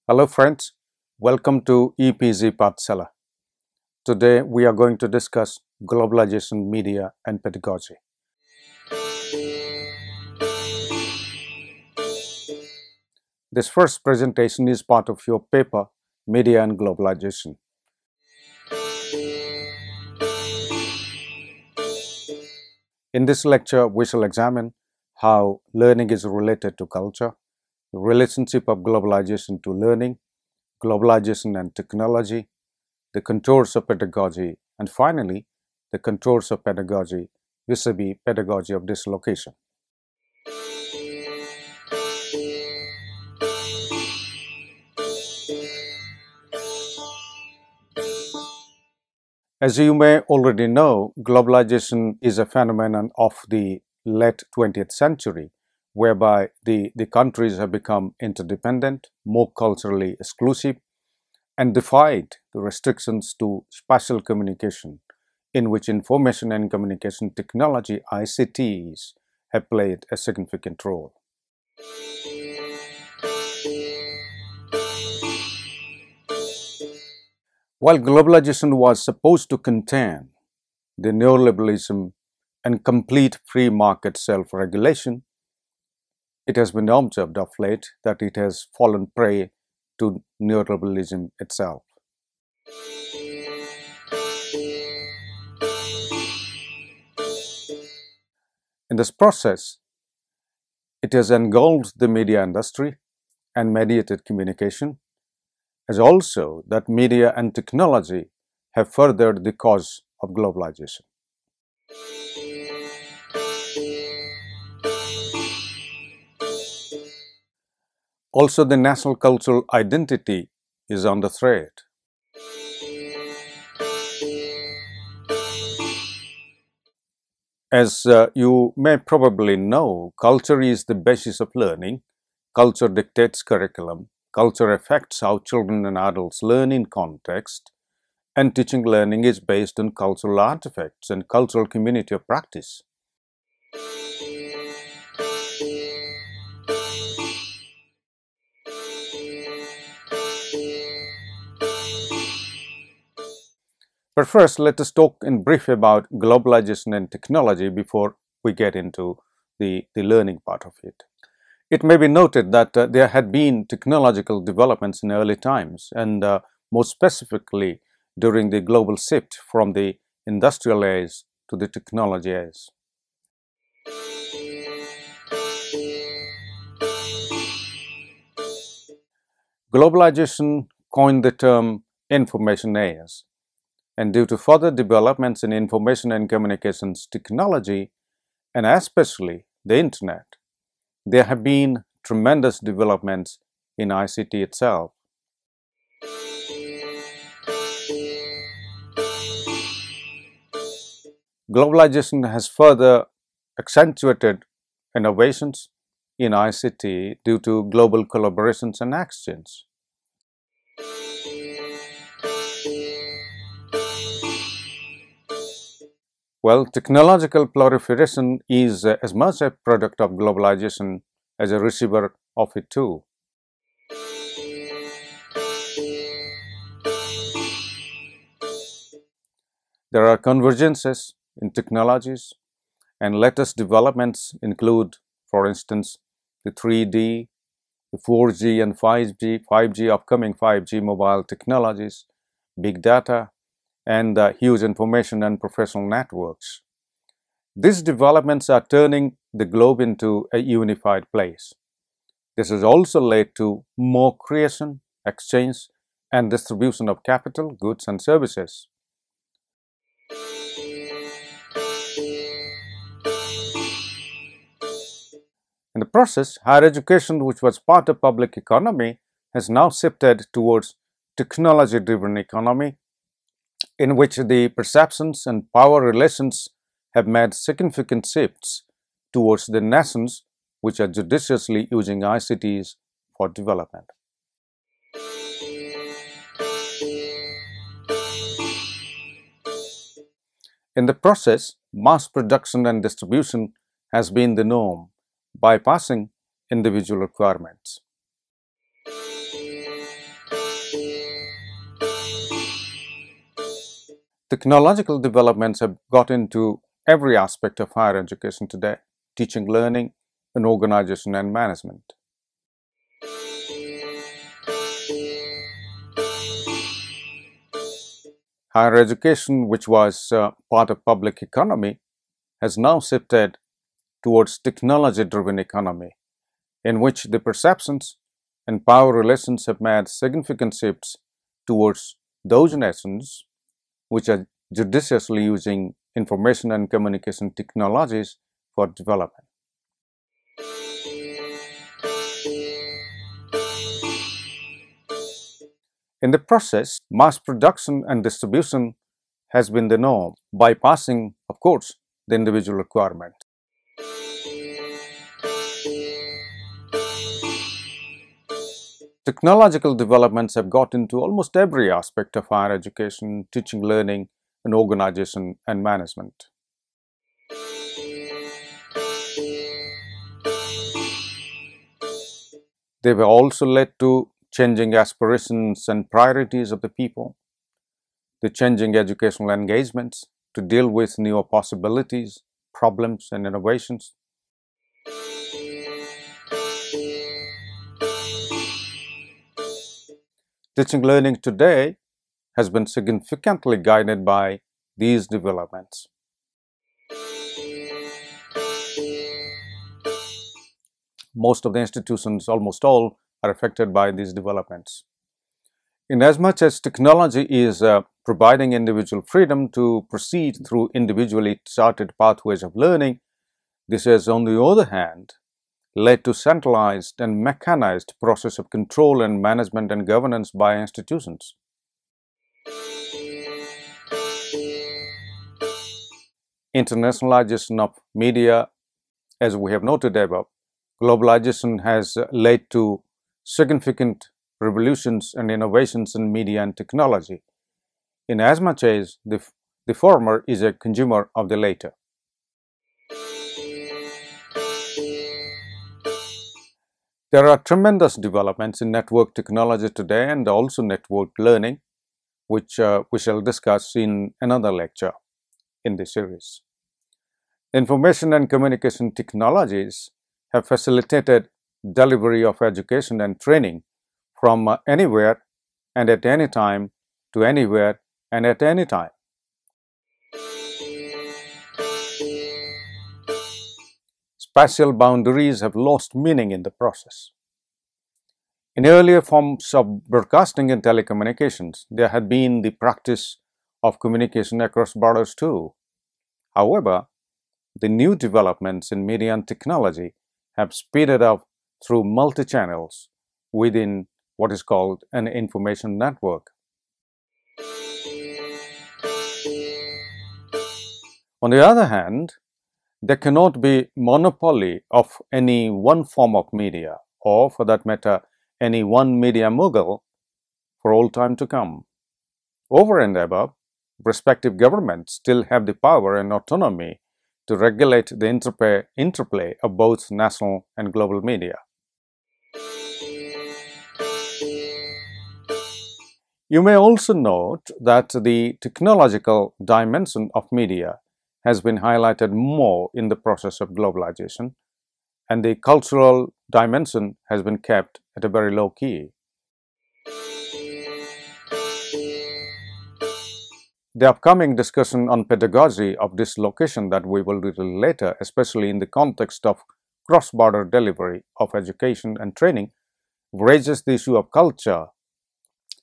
Hello friends, welcome to EPZ Pathsala. Today we are going to discuss globalization, media and pedagogy. This first presentation is part of your paper, Media and Globalization. In this lecture, we shall examine how learning is related to culture, the relationship of globalization to learning, globalization and technology, the contours of pedagogy, and finally, the contours of pedagogy vis-a-vis pedagogy of dislocation. As you may already know, globalization is a phenomenon of the late 20th century, whereby the countries have become interdependent, more culturally exclusive, and defied the restrictions to spatial communication, in which information and communication technology (ICTs) have played a significant role. While globalization was supposed to contain the neoliberalism and complete free market self-regulation, it has been observed of late that it has fallen prey to neoliberalism itself. In this process, it has engulfed the media industry and mediated communication, as also that media and technology have furthered the cause of globalization. Also, the national cultural identity is under threat. As you may probably know, culture is the basis of learning. Culture dictates curriculum. Culture affects how children and adults learn in context. And teaching learning is based on cultural artifacts and cultural community of practice. But first, let us talk in brief about globalization and technology before we get into the learning part of it. It may be noted that there had been technological developments in early times, and more specifically during the global shift from the industrial age to the technology age. Globalization coined the term information age, and due to further developments in information and communications technology, and especially the internet, there have been tremendous developments in ICT itself. Globalization has further accentuated innovations in ICT due to global collaborations and exchange. Well, technological proliferation is as much a product of globalization as a receiver of it too. There are convergences in technologies, and latest developments include, for instance, the 3D, the 4G and 5G, upcoming 5G mobile technologies, big data, and huge information and professional networks. These developments are turning the globe into a unified place. This has also led to more creation, exchange, and distribution of capital, goods, and services. In the process, higher education, which was part of public economy, has now shifted towards technology-driven economy, in which the perceptions and power relations have made significant shifts towards the nations which are judiciously using ICTs for development. In the process, mass production and distribution has been the norm, bypassing individual requirements. Technological developments have got into every aspect of higher education today: teaching, learning, and organization and management. Higher education, which was part of public economy, has now shifted towards technology-driven economy, in which the perceptions and power relations have made significant shifts towards those nations which are judiciously using information and communication technologies for development. In the process, mass production and distribution has been the norm, bypassing, of course, the individual requirement. Technological developments have got into almost every aspect of higher education, teaching, learning, and organization and management. They have also led to changing aspirations and priorities of the people, the changing educational engagements to deal with newer possibilities, problems, and innovations. Teaching learning today has been significantly guided by these developments. Most of the institutions, almost all, are affected by these developments. Inasmuch as technology is providing individual freedom to proceed through individually charted pathways of learning, this has, on the other hand, led to centralized and mechanized process of control and management and governance by institutions. Internationalization of media, as we have noted above, globalization has led to significant revolutions and innovations in media and technology, inasmuch as the former is a consumer of the latter. There are tremendous developments in network technology today and also network learning, which we shall discuss in another lecture in this series. Information and communication technologies have facilitated delivery of education and training from anywhere and at any time to anywhere and at any time. Spatial boundaries have lost meaning in the process. In earlier forms of broadcasting and telecommunications, there had been the practice of communication across borders too. However, the new developments in media and technology have speeded up through multi-channels within what is called an information network. On the other hand, there cannot be monopoly of any one form of media, or for that matter, any one media mogul for all time to come. Over and above, respective governments still have the power and autonomy to regulate the interplay of both national and global media. You may also note that the technological dimension of media has been highlighted more in the process of globalization, and the cultural dimension has been kept at a very low key. The upcoming discussion on pedagogy of dislocation that we will do later, especially in the context of cross-border delivery of education and training, raises the issue of culture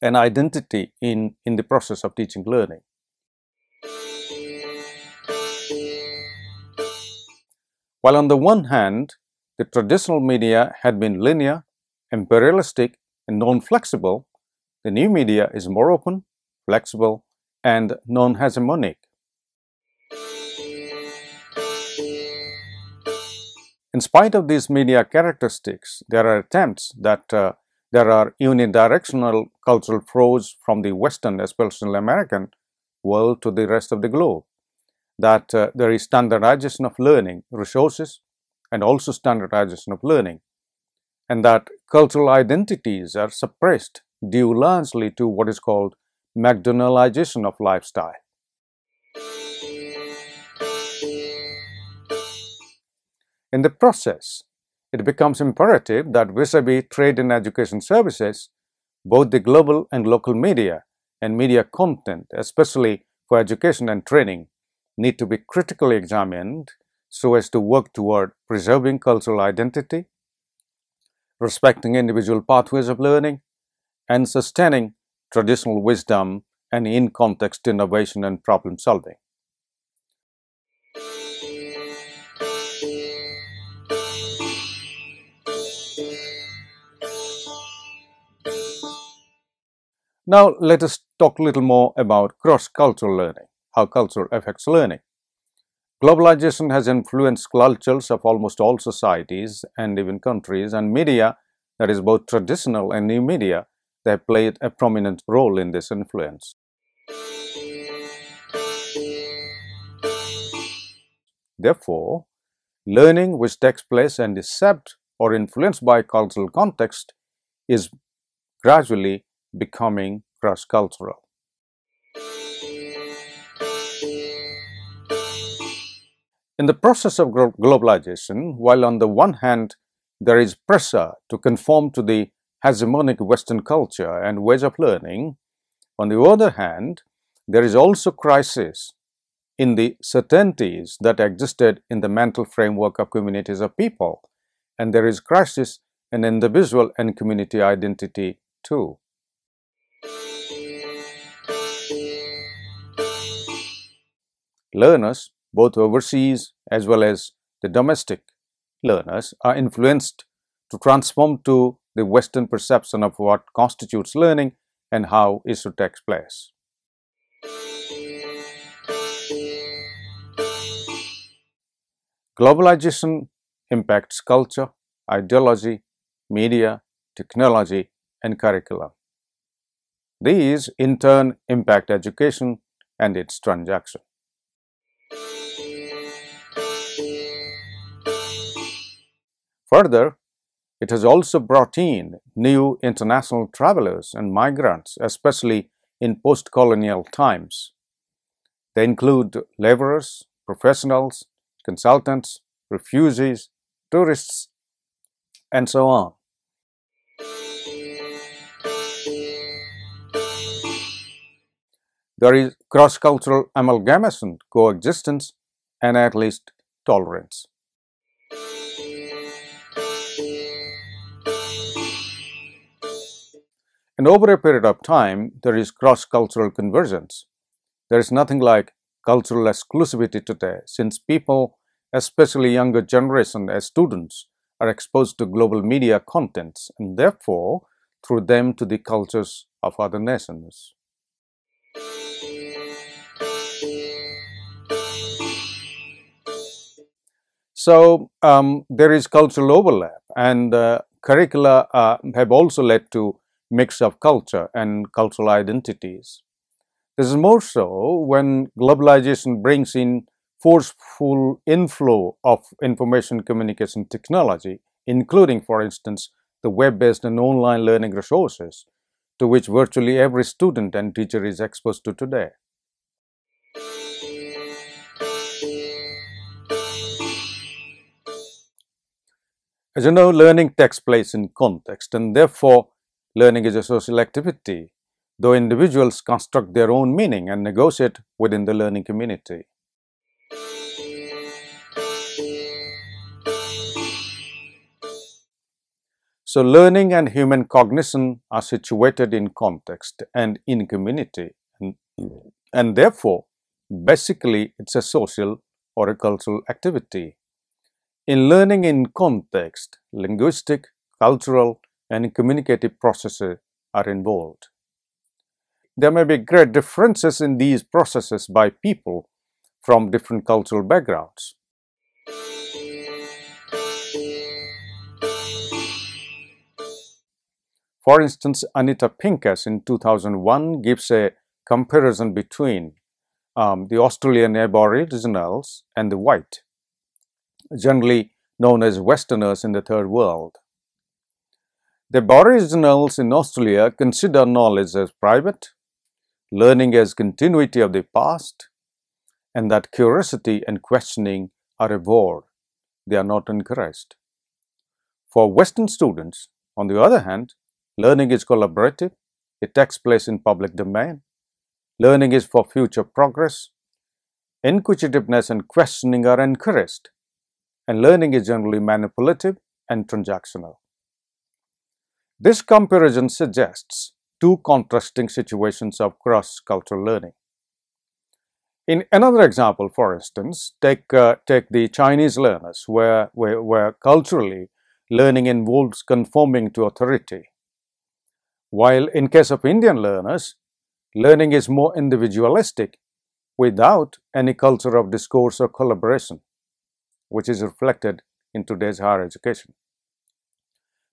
and identity in the process of teaching learning. While on the one hand, the traditional media had been linear, imperialistic, and non-flexible, the new media is more open, flexible, and non-hegemonic. In spite of these media characteristics, there are attempts that there are unidirectional cultural flows from the Western, especially American, world to the rest of the globe, that there is standardization of learning resources and also standardization of learning, and that cultural identities are suppressed due largely to what is called McDonaldization of lifestyle. In the process, it becomes imperative that vis-a-vis trade and education services, both the global and local media and media content, especially for education and training, need to be critically examined so as to work toward preserving cultural identity, respecting individual pathways of learning, and sustaining traditional wisdom and in-context innovation and problem solving. Now, let us talk a little more about cross-cultural learning, how culture affects learning. Globalization has influenced cultures of almost all societies and even countries, and media, that is both traditional and new media, they have played a prominent role in this influence. Therefore, learning which takes place and is shaped or influenced by cultural context is gradually becoming cross-cultural. In the process of globalization, while on the one hand there is pressure to conform to the hegemonic Western culture and ways of learning, on the other hand, there is also crisis in the certainties that existed in the mental framework of communities of people, and there is crisis in individual and community identity too. Learners, both overseas as well as the domestic learners, are influenced to transform to the Western perception of what constitutes learning and how it should take place. Globalization impacts culture, ideology, media, technology, and curriculum. These, in turn, impact education and its transaction. Further, it has also brought in new international travelers and migrants, especially in post-colonial times. They include laborers, professionals, consultants, refugees, tourists, and so on. There is cross-cultural amalgamation, coexistence, and at least tolerance. And over a period of time, there is cross-cultural convergence. There is nothing like cultural exclusivity today, since people, especially younger generation as students, are exposed to global media contents and therefore through them to the cultures of other nations. So there is cultural overlap, and curricula have also led to mix of culture and cultural identities. This is more so when globalization brings in forceful inflow of information communication technology, including, for instance, the web-based and online learning resources to which virtually every student and teacher is exposed to today. As you know, learning takes place in context, and therefore learning is a social activity, though individuals construct their own meaning and negotiate within the learning community. So learning and human cognition are situated in context and in community, and therefore basically it's a social or a cultural activity. In learning in context, linguistic, cultural, and communicative processes are involved. There may be great differences in these processes by people from different cultural backgrounds. For instance, Anita Pincus in 2001 gives a comparison between the Australian Aboriginals and the white, generally known as Westerners in the Third World. The Aboriginals in Australia consider knowledge as private, learning as continuity of the past, and that curiosity and questioning are rewarded, they are not encouraged. For Western students, on the other hand, learning is collaborative, it takes place in public domain, learning is for future progress, inquisitiveness and questioning are encouraged, and learning is generally manipulative and transactional. This comparison suggests two contrasting situations of cross-cultural learning. In another example, for instance, take the Chinese learners, where culturally learning involves conforming to authority, while in case of Indian learners, learning is more individualistic without any culture of discourse or collaboration, which is reflected in today's higher education.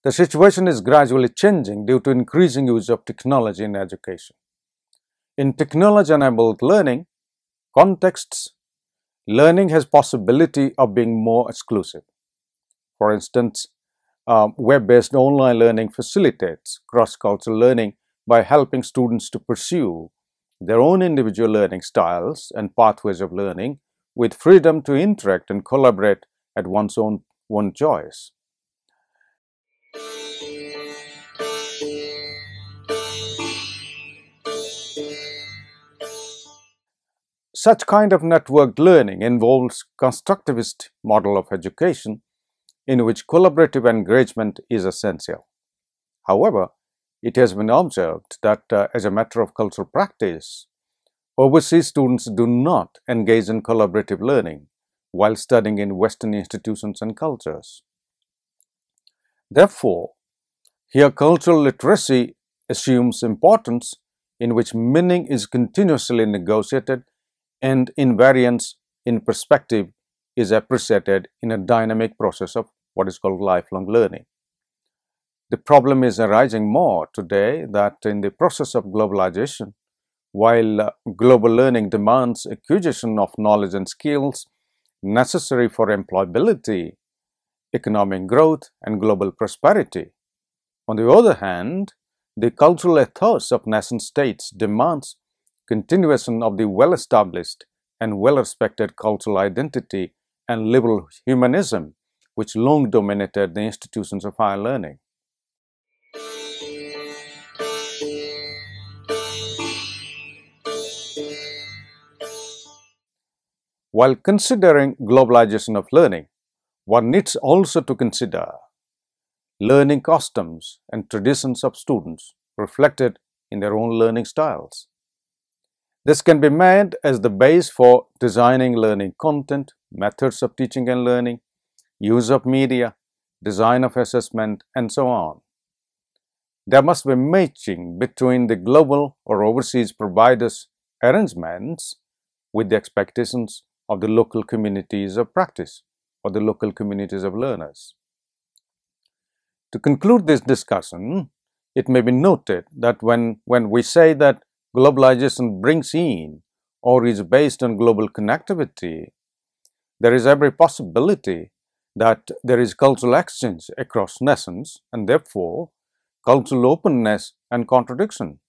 The situation is gradually changing due to increasing use of technology in education. In technology-enabled learning contexts, learning has possibility of being more exclusive. For instance, web-based online learning facilitates cross-cultural learning by helping students to pursue their own individual learning styles and pathways of learning with freedom to interact and collaborate at one's own choice. Such kind of networked learning involves constructivist model of education in which collaborative engagement is essential. However, it has been observed that as a matter of cultural practice, overseas students do not engage in collaborative learning while studying in Western institutions and cultures. Therefore, here cultural literacy assumes importance in which meaning is continuously negotiated and invariance in perspective is appreciated in a dynamic process of what is called lifelong learning. The problem is arising more today that in the process of globalization, while global learning demands acquisition of knowledge and skills necessary for employability, economic growth, and global prosperity, on the other hand, the cultural ethos of nation-states demands continuation of the well-established and well-respected cultural identity and liberal humanism which long dominated the institutions of higher learning. While considering globalization of learning, one needs also to consider learning customs and traditions of students reflected in their own learning styles. This can be made as the base for designing learning content, methods of teaching and learning, use of media, design of assessment, and so on. There must be matching between the global or overseas providers' arrangements with the expectations of the local communities of practice or the local communities of learners. To conclude this discussion, it may be noted that when we say that globalization brings in or is based on global connectivity, there is every possibility that there is cultural exchange across nations and therefore cultural openness and contradiction.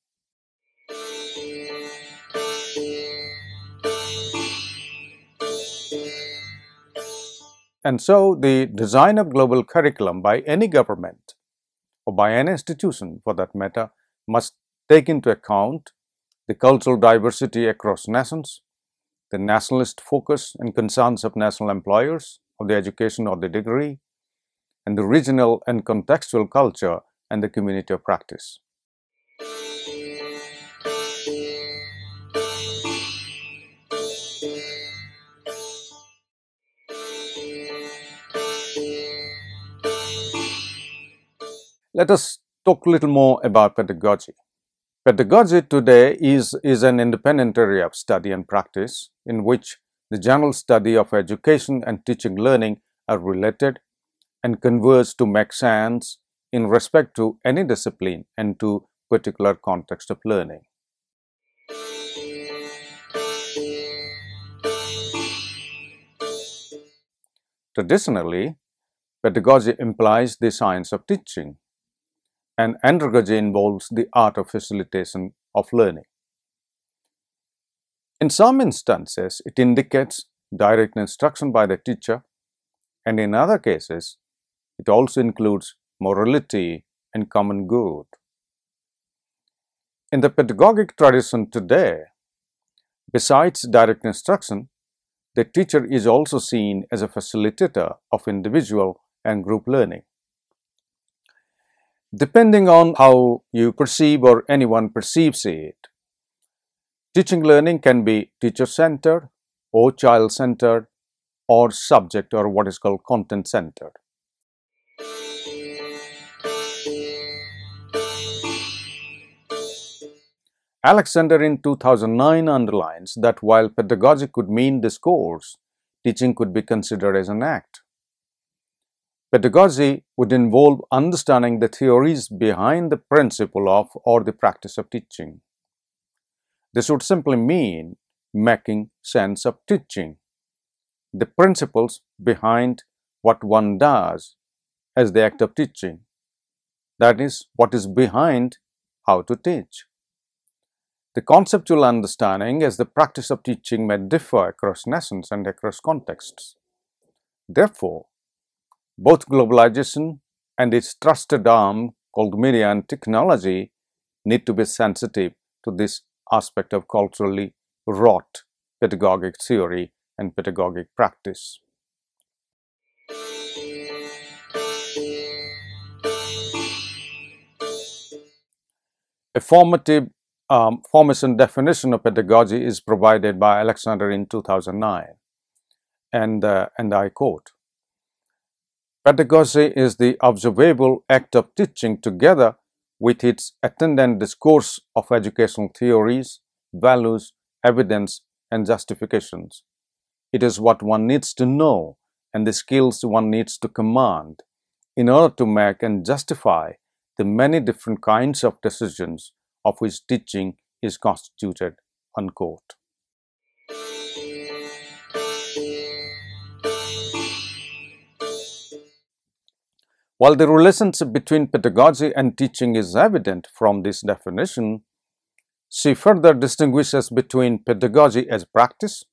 And so the design of global curriculum by any government or by any institution for that matter must take into account the cultural diversity across nations, the nationalist focus and concerns of national employers of the education or the degree, and the regional and contextual culture and the community of practice. Let us talk a little more about pedagogy. Pedagogy today is an independent area of study and practice in which the general study of education and teaching learning are related and converge to make sense in respect to any discipline and to particular context of learning. Traditionally, pedagogy implies the science of teaching, and andragogy involves the art of facilitation of learning. In some instances, it indicates direct instruction by the teacher, and in other cases, it also includes morality and common good. In the pedagogic tradition today, besides direct instruction, the teacher is also seen as a facilitator of individual and group learning. Depending on how you perceive or anyone perceives it, teaching learning can be teacher-centered or child-centered or subject or what is called content-centered. Alexander in 2009 underlines that while pedagogy could mean discourse, teaching could be considered as an act. Pedagogy would involve understanding the theories behind the principle of or the practice of teaching. This would simply mean making sense of teaching, the principles behind what one does as the act of teaching. That is, what is behind how to teach. The conceptual understanding as the practice of teaching may differ across nations and across contexts. Therefore, both globalization and its trusted arm called media and technology need to be sensitive to this aspect of culturally wrought pedagogic theory and pedagogic practice. A formation definition of pedagogy is provided by Alexander in 2009, and I quote, "Pedagogy is the observable act of teaching together with its attendant discourse of educational theories, values, evidence, and justifications. It is what one needs to know and the skills one needs to command in order to make and justify the many different kinds of decisions of which teaching is constituted," unquote. While the relationship between pedagogy and teaching is evident from this definition, she further distinguishes between pedagogy as practice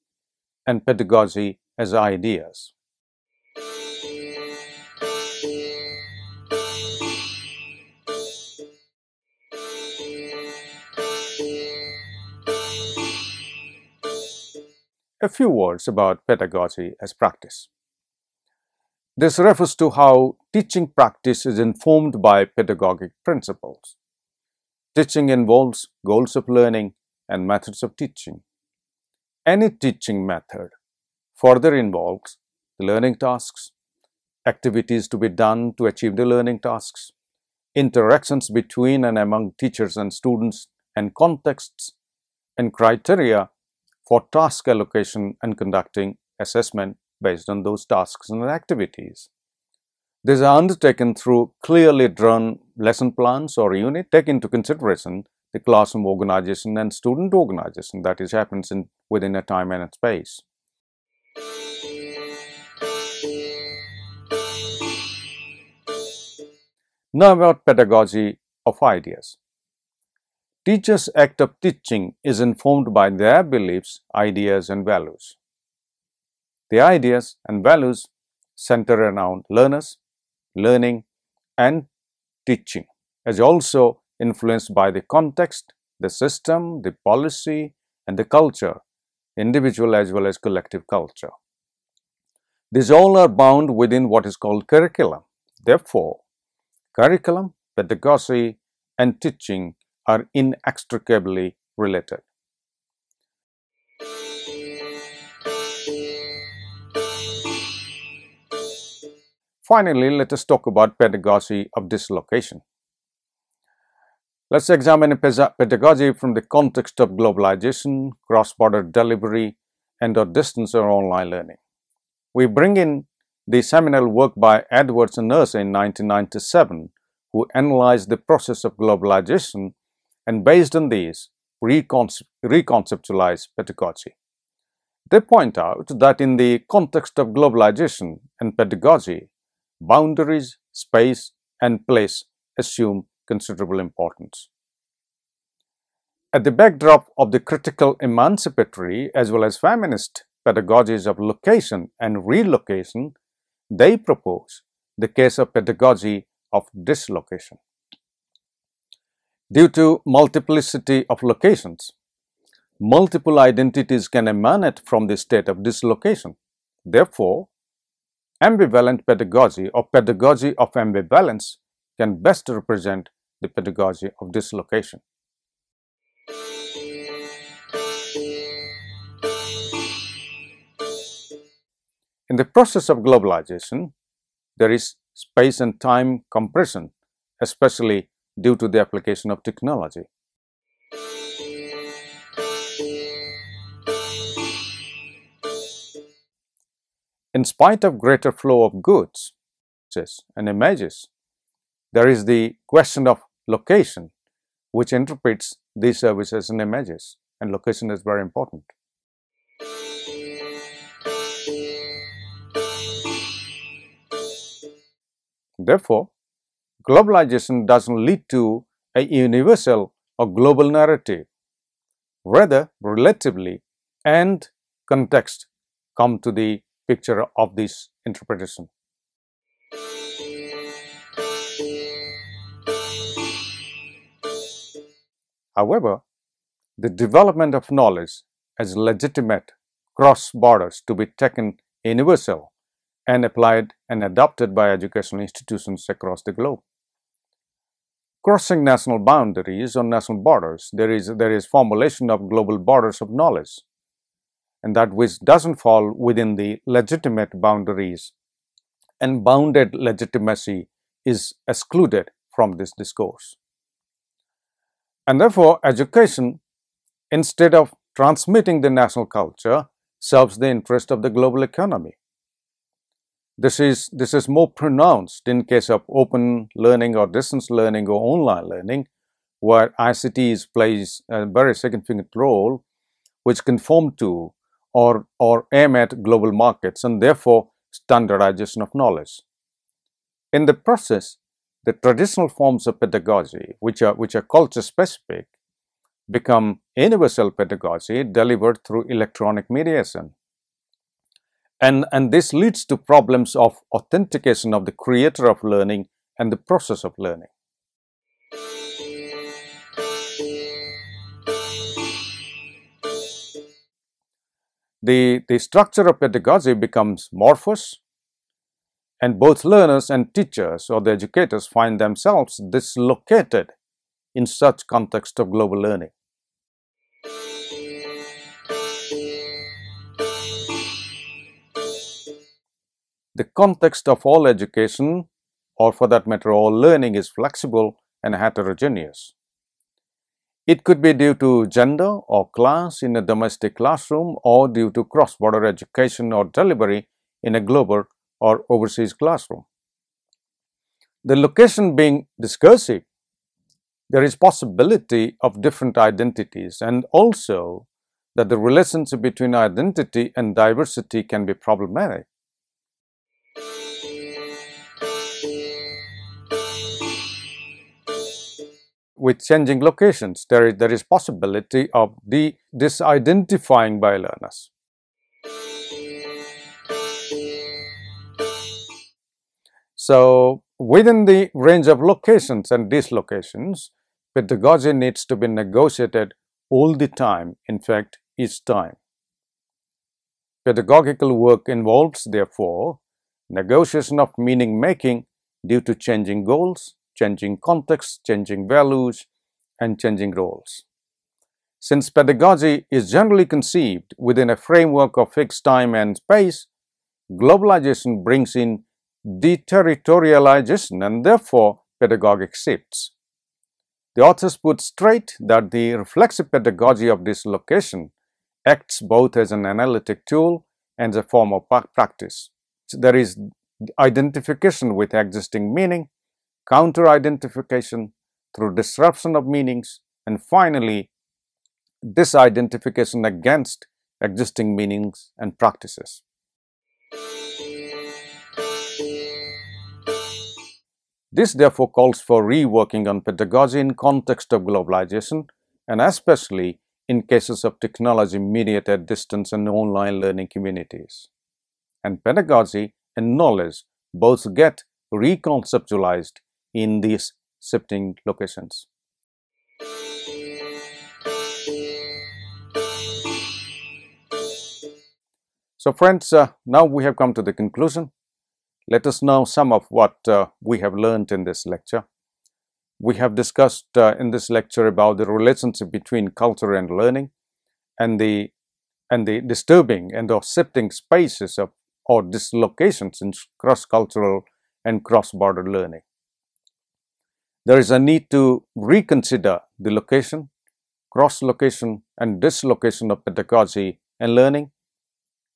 and pedagogy as ideas. A few words about pedagogy as practice. This refers to how teaching practice is informed by pedagogic principles. Teaching involves goals of learning and methods of teaching. Any teaching method further involves the learning tasks, activities to be done to achieve the learning tasks, interactions between and among teachers and students, and contexts and criteria for task allocation and conducting assessment based on those tasks and activities. These are undertaken through clearly drawn lesson plans or unit, take into consideration the classroom organization and student organization that is happens within a time and a space. Now about pedagogy of ideas. Teachers' act of teaching is informed by their beliefs, ideas, and values. The ideas and values center around learners, learning, and teaching, as also influenced by the context, the system, the policy, and the culture, individual as well as collective culture. These all are bound within what is called curriculum. Therefore, curriculum, pedagogy, and teaching are inextricably related. Finally, let us talk about pedagogy of dislocation. Let's examine pedagogy from the context of globalization, cross-border delivery, and/or distance or online learning. We bring in the seminal work by Edwards and Nurse in 1997, who analyzed the process of globalization and based on these, reconceptualize pedagogy. They point out that in the context of globalization and pedagogy, boundaries, space, and place assume considerable importance. At the backdrop of the critical emancipatory as well as feminist pedagogies of location and relocation, they propose the case of pedagogy of dislocation. Due to multiplicity of locations, multiple identities can emanate from the state of dislocation. Therefore, ambivalent pedagogy or pedagogy of ambivalence can best represent the pedagogy of dislocation. In the process of globalization, there is space and time compression, especially due to the application of technology. In spite of greater flow of goods and images, there is the question of location, which interprets these services and images, and location is very important. Therefore, globalization doesn't lead to a universal or global narrative. Rather, relatively and context come to the picture of this interpretation. However, the development of knowledge as legitimate cross borders to be taken universal and applied and adopted by educational institutions across the globe. Crossing national boundaries or national borders, there is formulation of global borders of knowledge, and that which doesn't fall within the legitimate boundaries and bounded legitimacy is excluded from this discourse. And therefore, education, instead of transmitting the national culture, serves the interest of the global economy. This is more pronounced in case of open learning or distance learning or online learning, where ICTs plays a very significant role, which conform to or aim at global markets and therefore standardization of knowledge. In the process, the traditional forms of pedagogy, which are culture specific, become universal pedagogy delivered through electronic mediation. And this leads to problems of authentication of the creator of learning and the process of learning. The structure of pedagogy becomes amorphous, and both learners and teachers or the educators find themselves dislocated in such context of global learning. The context of all education, or for that matter all learning, is flexible and heterogeneous. It could be due to gender or class in a domestic classroom, or due to cross-border education or delivery in a global or overseas classroom. The location being discursive, there is possibility of different identities, and also that the relationship between identity and diversity can be problematic. With changing locations, there is possibility of disidentifying by learners. So, within the range of locations and dislocations, pedagogy needs to be negotiated all the time, in fact, each time. Pedagogical work involves, therefore, negotiation of meaning making due to changing goals, changing contexts, changing values, and changing roles. Since pedagogy is generally conceived within a framework of fixed time and space, globalization brings in deterritorialization and therefore pedagogic shifts. The authors put straight that the reflexive pedagogy of dislocation acts both as an analytic tool and a form of practice. So there is identification with existing meaning, counter-identification through disruption of meanings, and finally, disidentification against existing meanings and practices. This therefore calls for reworking on pedagogy in context of globalization and especially in cases of technology-mediated distance and online learning communities. And pedagogy and knowledge both get reconceptualized in these shifting locations. So friends, now we have come to the conclusion. Let us now sum up what we have learned in this lecture. We have discussed in this lecture about the relationship between culture and learning, and the disturbing and or shifting spaces of or dislocations in cross-cultural and cross-border learning. There is a need to reconsider the location, cross-location and dislocation of pedagogy and learning,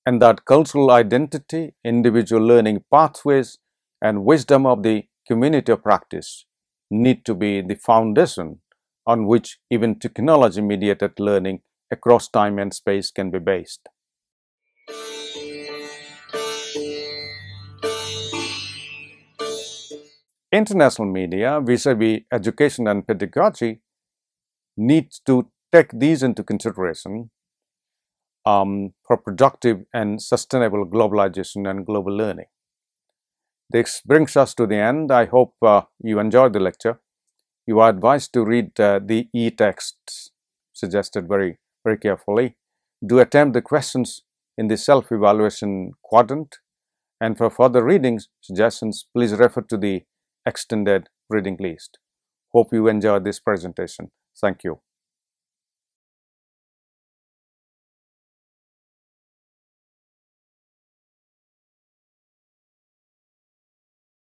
and that cultural identity, individual learning pathways, and wisdom of the community of practice need to be the foundation on which even technology-mediated learning across time and space can be based. International media vis-a-vis education and pedagogy needs to take these into consideration for productive and sustainable globalization and global learning. This brings us to the end. I hope you enjoyed the lecture. You are advised to read the e-texts suggested very carefully. Do attempt the questions in the self-evaluation quadrant. And for further readings, suggestions, please refer to the extended reading list. Hope you enjoyed this presentation. Thank you.